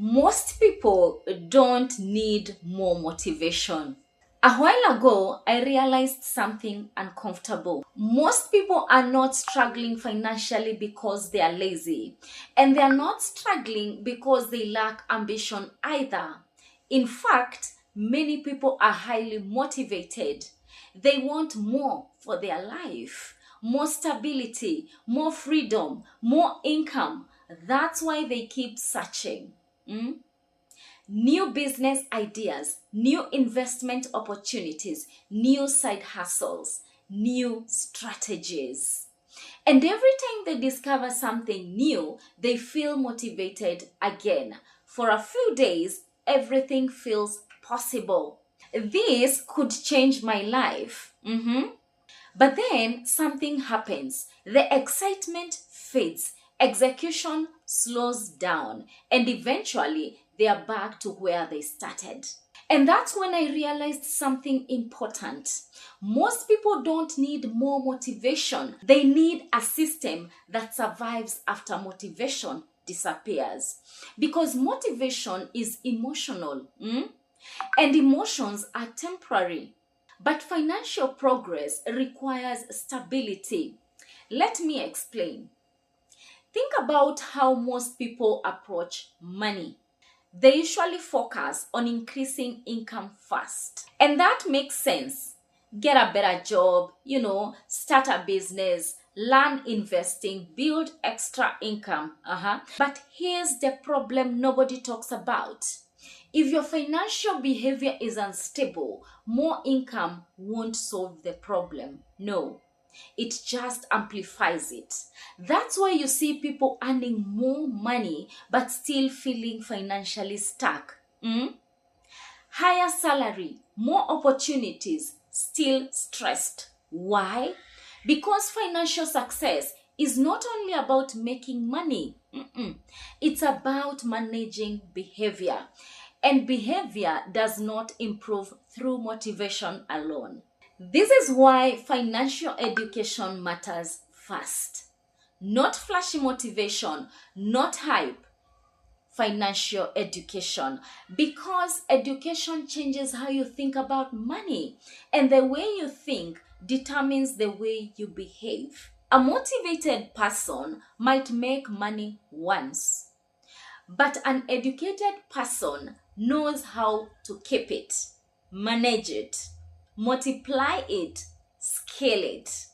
Most people don't need more motivation. A while ago, I realized something uncomfortable. Most people are not struggling financially because they are lazy, and they are not struggling because they lack ambition either. In fact, many people are highly motivated. They want more for their life, more stability, more freedom, more income. That's why they keep searching. Mm? New business ideas, new investment opportunities, new side hustles, new strategies. And every time they discover something new, they feel motivated again. For a few days, everything feels possible. This could change my life. But then something happens. The excitement fades, execution slows down, and eventually they are back to where they started. And that's when I realized something important. Most people don't need more motivation. They need a system that survives after motivation disappears. Because motivation is emotional, and emotions are temporary. But financial progress requires stability. Let me explain. Think about how most people approach money. They usually focus on increasing income first. And that makes sense. Get a better job, start a business, learn investing, build extra income. But here's the problem nobody talks about. If your financial behavior is unstable, more income won't solve the problem. No, it just amplifies it. That's why you see people earning more money but still feeling financially stuck. Higher salary, more opportunities, still stressed. Why? Because financial success is not only about making money. It's about managing behavior. And behavior does not improve through motivation alone. This is why financial education matters first. Not flashy motivation, not hype. Financial education. Because education changes how you think about money. And the way you think determines the way you behave. A motivated person might make money once. But an educated person knows how to keep it, manage it, multiply it, scale it.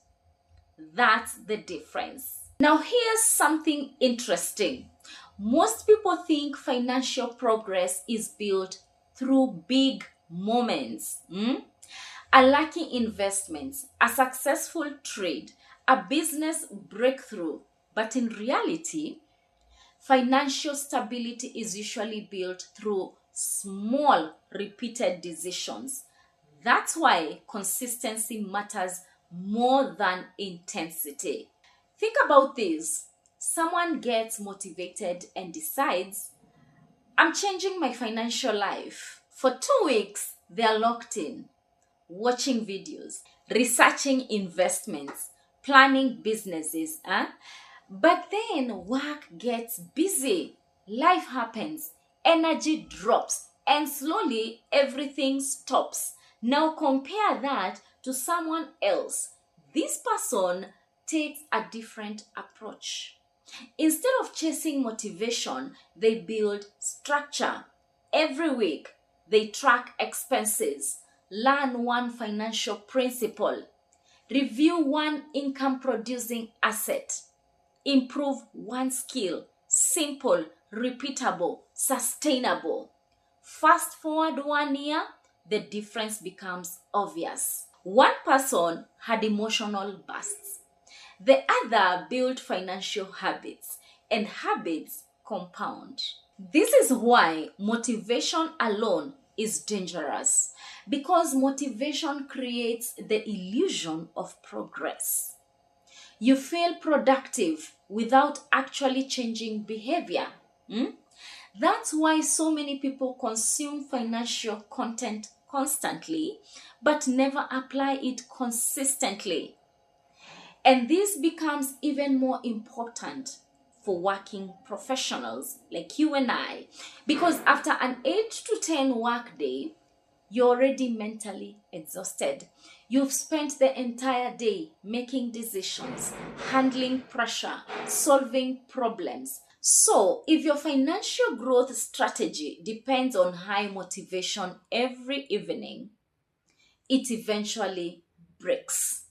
That's the difference. Now, here's something interesting. Most people think financial progress is built through big moments. A lucky investment, a successful trade, a business breakthrough. But in reality, financial stability is usually built through small, repeated decisions. That's why consistency matters more than intensity. Think about this. Someone gets motivated and decides, I'm changing my financial life. For 2 weeks, they are locked in, watching videos, researching investments, planning businesses. But then work gets busy, life happens, energy drops, and slowly everything stops. Now compare that to someone else. This person takes a different approach. Instead of chasing motivation, they build structure. Every week, they track expenses, learn one financial principle, review one income-producing asset, improve one skill. Simple, repeatable, sustainable. Fast forward 1 year, the difference becomes obvious. One person had emotional bursts. The other built financial habits, and habits compound. This is why motivation alone is dangerous, because motivation creates the illusion of progress. You feel productive without actually changing behavior. That's why so many people consume financial content constantly, but never apply it consistently. And this becomes even more important for working professionals like you and I. Because after an 8 to 10 work day, you're already mentally exhausted. You've spent the entire day making decisions, handling pressure, solving problems. So, if your financial growth strategy depends on high motivation every evening, it eventually breaks.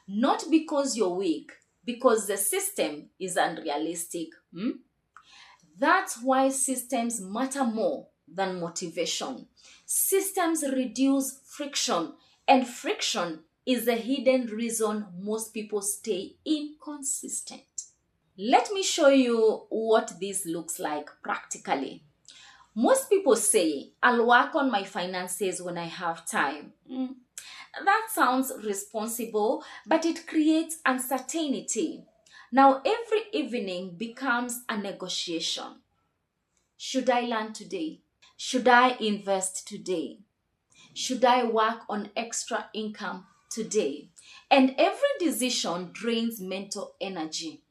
Not because you're weak, because the system is unrealistic. That's why systems matter more than motivation. Systems reduce friction, and friction is the hidden reason most people stay inconsistent. Let me show you what this looks like practically. Most people say, I'll work on my finances when I have time. That sounds responsible, but it creates uncertainty. Now, every evening becomes a negotiation. Should I learn today? Should I invest today? Should I work on extra income today? And every decision drains mental energy.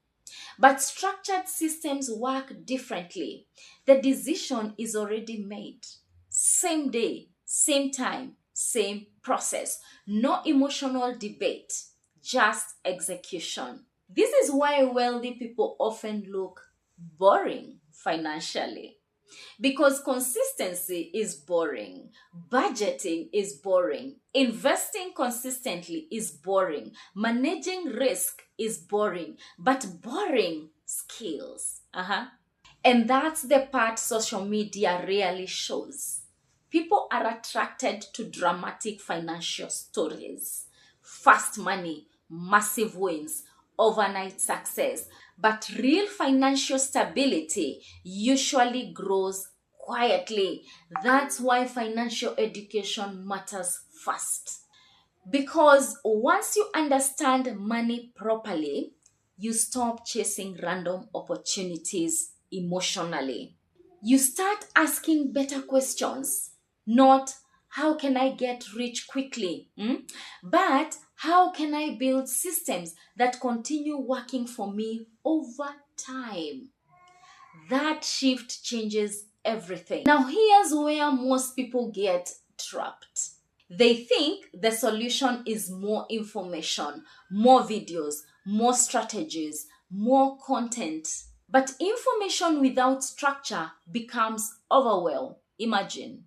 But structured systems work differently. The decision is already made. Same day, same time, same process. No emotional debate, just execution. This is why wealthy people often look boring financially. Because consistency is boring, budgeting is boring, investing consistently is boring, managing risk is boring, but boring skills. And that's the part social media rarely shows. People are attracted to dramatic financial stories, fast money, massive wins, overnight success. But real financial stability usually grows quietly. That's why financial education matters first. Because once you understand money properly, you stop chasing random opportunities emotionally. You start asking better questions, not how can I get rich quickly, but how can I build systems that continue working for me over time? That shift changes everything. Now, here's where most people get trapped. They think the solution is more information, more videos, more strategies, more content. But information without structure becomes overwhelm. Imagine.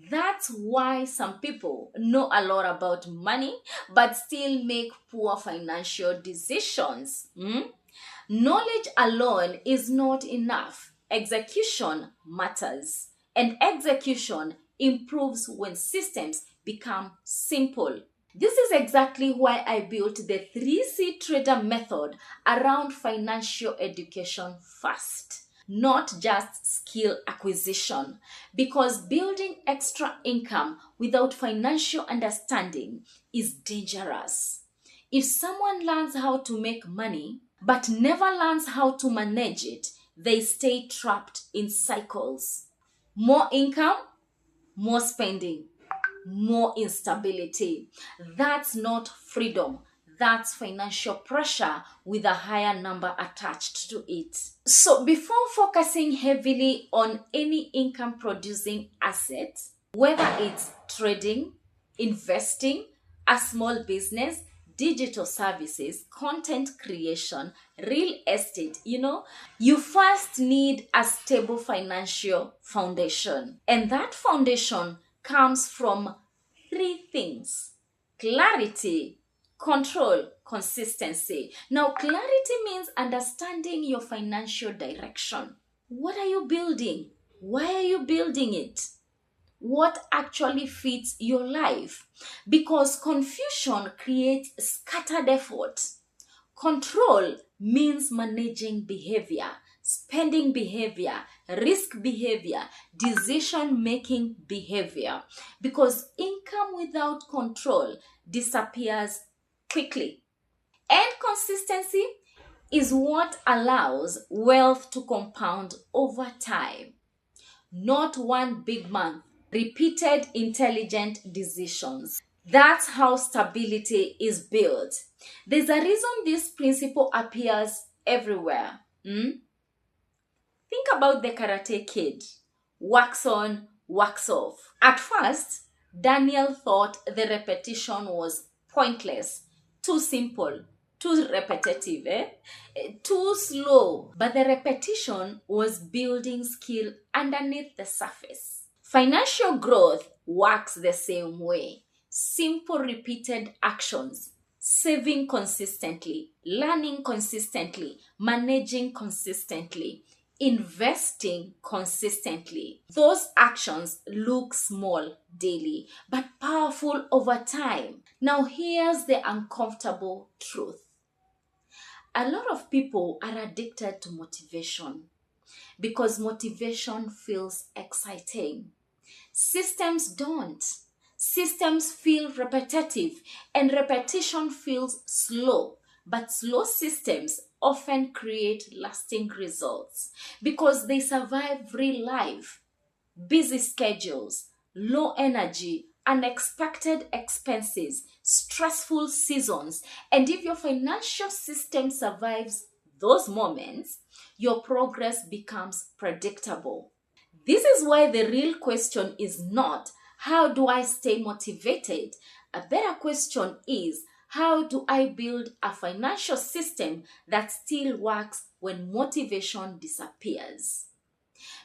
That's why some people know a lot about money but still make poor financial decisions. Knowledge alone is not enough. Execution matters. And execution improves when systems become simple. This is exactly why I built the 3C Trader method around financial education first, not just skill acquisition. Because building extra income without financial understanding is dangerous. If someone learns how to make money but never learns how to manage it, they stay trapped in cycles. More income, more spending, more instability. That's not freedom. That's financial pressure with a higher number attached to it. So before focusing heavily on any income producing asset, whether it's trading, investing, a small business, digital services, content creation, real estate, you first need a stable financial foundation. And that foundation comes from three things: clarity, control, consistency. Now, clarity means understanding your financial direction. What are you building? Why are you building it? What actually fits your life? Because confusion creates scattered effort. Control means managing behavior, spending behavior, risk behavior, decision making behavior. Because income without control disappears quickly. And consistency is what allows wealth to compound over time. Not one big month, repeated intelligent decisions. That's how stability is built. There's a reason this principle appears everywhere. Hmm? Think about the Karate Kid. Wax on, wax off. At first, Daniel thought the repetition was pointless, too simple, too repetitive, too slow. But the repetition was building skill underneath the surface. Financial growth works the same way. Simple repeated actions, saving consistently, learning consistently, managing consistently, investing consistently. Those actions look small daily but powerful over time. Now, here's the uncomfortable truth: a lot of people are addicted to motivation because motivation feels exciting. Systems don't. Systems feel repetitive, and repetition feels slow. But slow systems often create lasting results because they survive real life, busy schedules, low energy, unexpected expenses, stressful seasons. And if your financial system survives those moments, your progress becomes predictable. This is why the real question is not, how do I stay motivated? A better question is, how do I build a financial system that still works when motivation disappears?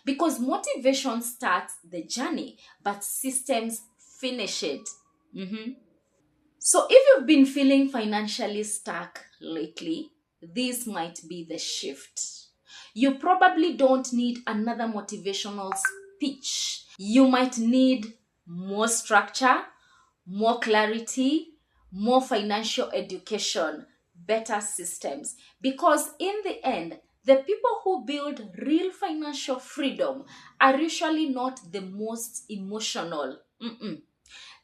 Because motivation starts the journey, but systems finish it. Mhm. So if you've been feeling financially stuck lately, this might be the shift. You probably don't need another motivational speech. You might need more structure, more clarity, more financial education, better systems. Because in the end, the people who build real financial freedom are usually not the most emotional.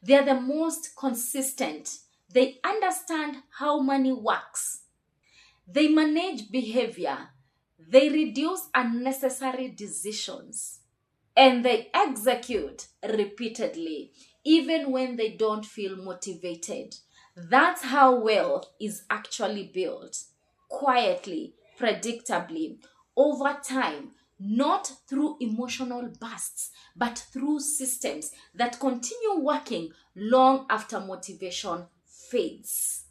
They're the most consistent. They understand how money works. They manage behavior. They reduce unnecessary decisions. And they execute repeatedly, even when they don't feel motivated. That's how wealth is actually built: quietly, predictably, over time, not through emotional bursts, but through systems that continue working long after motivation fades.